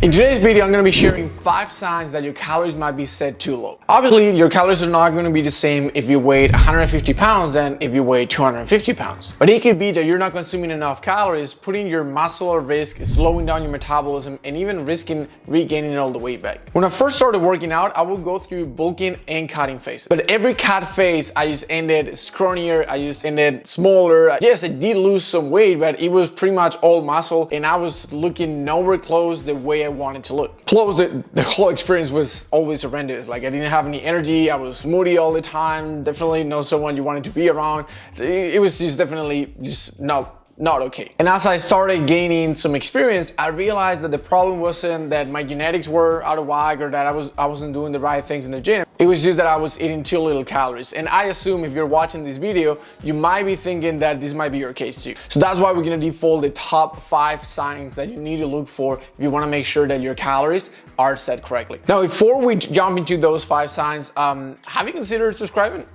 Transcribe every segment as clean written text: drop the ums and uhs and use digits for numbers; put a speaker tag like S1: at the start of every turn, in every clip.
S1: In today's video, I'm going to be sharing 5 signs that your calories might be set too low. Obviously, your calories are not going to be the same if you weigh 150 pounds than if you weigh 250 pounds. But it could be that you're not consuming enough calories, putting your muscle at risk, slowing down your metabolism, and even risking regaining all the weight back. When I first started working out, I would go through bulking and cutting phases. But every cut phase, I just ended scrawnier, I just ended smaller. Yes, I did lose some weight, but it was pretty much all muscle, and I was looking nowhere close the way I wanted to look. Plus, the whole experience was always horrendous. Like, I didn't have any energy, I was moody all the time, definitely not someone you wanted to be around. It was just definitely just not okay. And as I started gaining some experience, I realized that the problem wasn't that my genetics were out of whack or that I wasn't doing the right things in the gym. It was just that I was eating too little calories. And I assume if you're watching this video, you might be thinking that this might be your case too. So that's why we're gonna default the top 5 signs that you need to look for if you wanna make sure that your calories are set correctly. Now, before we jump into those 5 signs, have you considered subscribing?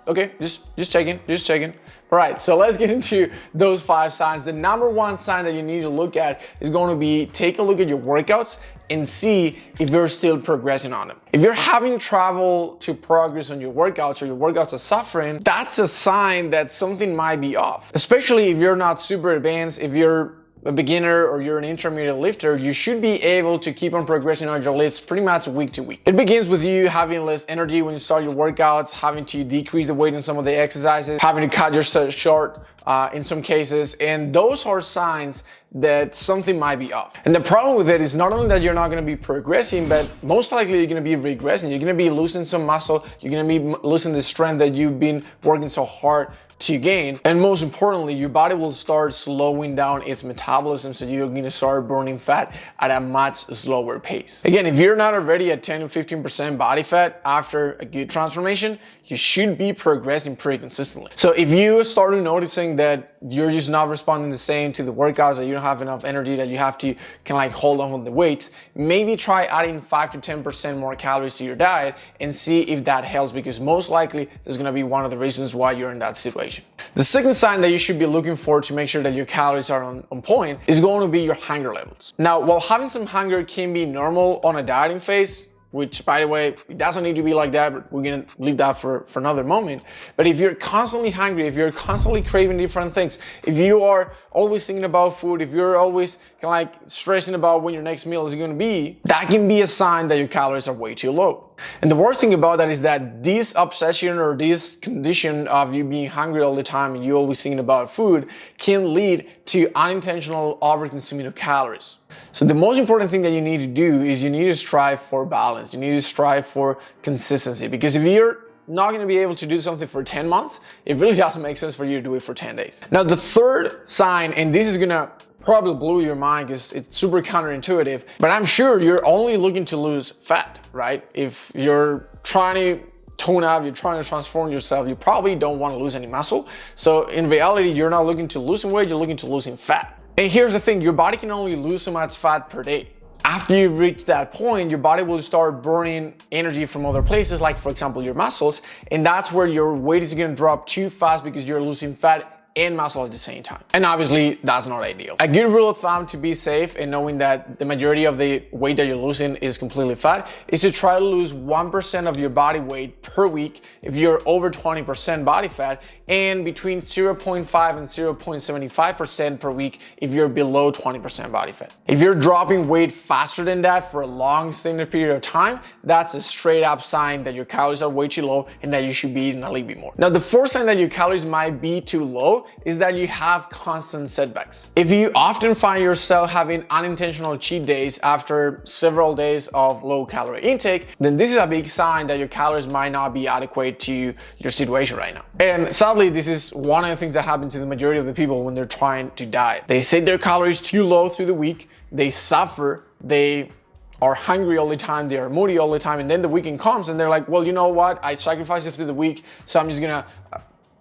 S1: Okay, just checking. All right, so let's get into those 5 signs. The number 1 sign that you need to look at is going to be take a look at your workouts and see if you're still progressing on them. If you're having trouble to progress on your workouts or your workouts are suffering, that's a sign that something might be off. Especially if you're not super advanced, if you're a beginner or you're an intermediate lifter, you should be able to keep on progressing on your lifts pretty much week to week. It begins with you having less energy when you start your workouts, having to decrease the weight in some of the exercises, having to cut yourself short in some cases, and those are signs that something might be off. And the problem with it is not only that you're not going to be progressing, but most likely you're going to be regressing. You're going to be losing some muscle, you're going to be losing the strength that you've been working so hard to gain, and most importantly, your body will start slowing down its metabolism, so you're going to start burning fat at a much slower pace. Again, if you're not already at 10 to 15% body fat after a good transformation, you should be progressing pretty consistently. So if you start noticing that you're just not responding the same to the workouts, that you don't have enough energy, that you have to kind of like hold on with the weights, maybe try adding 5 to 10% more calories to your diet and see if that helps, because most likely there's going to be one of the reasons why you're in that situation. The second sign that you should be looking for to make sure that your calories are on point is going to be your hunger levels. Now, while having some hunger can be normal on a dieting phase, which, by the way, it doesn't need to be like that, but we're gonna leave that for another moment. But if you're constantly hungry, if you're constantly craving different things, if you are always thinking about food, if you're always kind of like stressing about when your next meal is gonna be, that can be a sign that your calories are way too low. And the worst thing about that is that this obsession or this condition of you being hungry all the time and you always thinking about food can lead to unintentional overconsuming of calories. So the most important thing that you need to do is you need to strive for balance. You need to strive for consistency, because if you're not going to be able to do something for 10 months, it really doesn't make sense for you to do it for 10 days. Now, the third sign, and this is going to probably blow your mind because it's super counterintuitive, but I'm sure you're only looking to lose fat, right? If you're trying to tone up, you're trying to transform yourself, you probably don't want to lose any muscle. So in reality, you're not looking to lose weight, you're looking to losing fat. And here's the thing, your body can only lose so much fat per day. After you reach that point, your body will start burning energy from other places, like for example, your muscles, and that's where your weight is gonna drop too fast because you're losing fat and muscle at the same time. And obviously, that's not ideal. A good rule of thumb to be safe and knowing that the majority of the weight that you're losing is completely fat is to try to lose 1% of your body weight per week if you're over 20% body fat, and between 0.5 and 0.75% per week if you're below 20% body fat. If you're dropping weight faster than that for a long extended period of time, that's a straight up sign that your calories are way too low and that you should be eating a little bit more. Now, the fourth sign that your calories might be too low is that you have constant setbacks. If you often find yourself having unintentional cheat days after several days of low calorie intake, then this is a big sign that your calories might not be adequate to your situation right now. And sadly, this is one of the things that happen to the majority of the people when they're trying to diet. They set their calories too low through the week, they suffer, they are hungry all the time, they are moody all the time, and then the weekend comes and they're like, well, you know what, I sacrificed it through the week, so I'm just gonna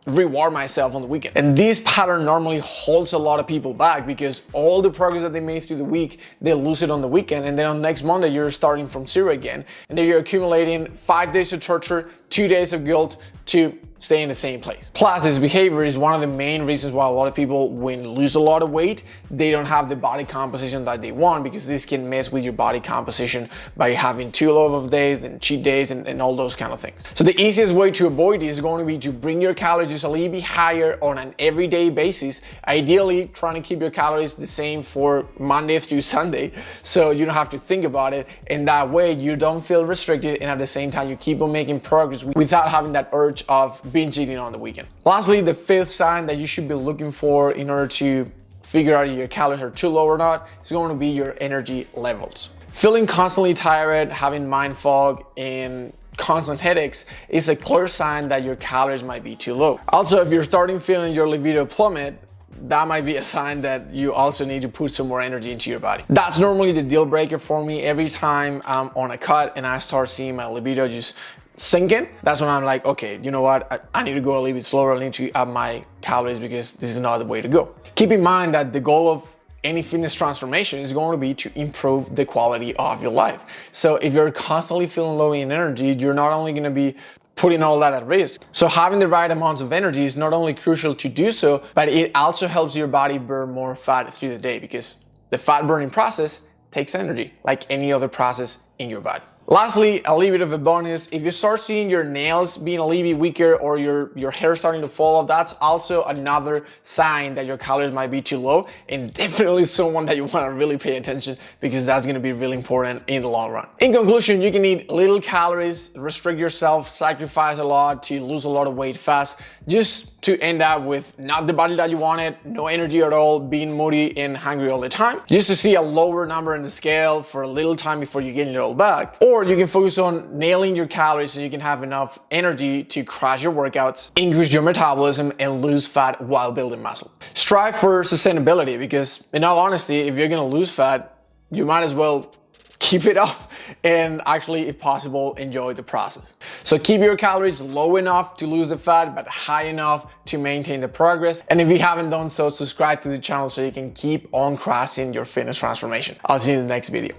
S1: reward myself on the weekend. And this pattern normally holds a lot of people back because all the progress that they made through the week, they lose it on the weekend, and then on next Monday you're starting from zero again, and then you're accumulating 5 days of torture, 2 days of guilt to stay in the same place. Plus, this behavior is one of the main reasons why a lot of people, when lose a lot of weight, they don't have the body composition that they want, because this can mess with your body composition by having too low of days and cheat days and all those kind of things. So the easiest way to avoid this is going to be to bring your calories just a little bit higher on an everyday basis. Ideally, trying to keep your calories the same for Monday through Sunday, so you don't have to think about it. And that way you don't feel restricted, and at the same time you keep on making progress without having that urge of binge eating on the weekend. Lastly, the fifth sign that you should be looking for in order to figure out if your calories are too low or not is going to be your energy levels. Feeling constantly tired, having mind fog, and constant headaches is a clear sign that your calories might be too low. Also, if you're starting feeling your libido plummet, that might be a sign that you also need to put some more energy into your body. That's normally the deal breaker for me. Every time I'm on a cut and I start seeing my libido just sinking, that's when I'm like, okay, you know what? I need to go a little bit slower. I need to up my calories, because this is not the way to go. Keep in mind that the goal of any fitness transformation is going to be to improve the quality of your life. So if you're constantly feeling low in energy, you're not only going to be putting all that at risk. So having the right amounts of energy is not only crucial to do so, but it also helps your body burn more fat through the day, because the fat burning process takes energy like any other process in your body. Lastly, a little bit of a bonus, if you start seeing your nails being a little bit weaker or your hair starting to fall off, that's also another sign that your calories might be too low, and definitely someone that you want to really pay attention, because that's going to be really important in the long run. In conclusion, you can eat little calories, restrict yourself, sacrifice a lot to lose a lot of weight fast, just to end up with not the body that you wanted, no energy at all, being moody and hungry all the time, just to see a lower number in the scale for a little time before you get it all back. Or you can focus on nailing your calories so you can have enough energy to crush your workouts, increase your metabolism, and lose fat while building muscle. Strive for sustainability, because in all honesty, if you're gonna lose fat, you might as well keep it up and actually, if possible, enjoy the process. So keep your calories low enough to lose the fat, but high enough to maintain the progress. And if you haven't done so, subscribe to the channel so you can keep on crafting your fitness transformation. I'll see you in the next video.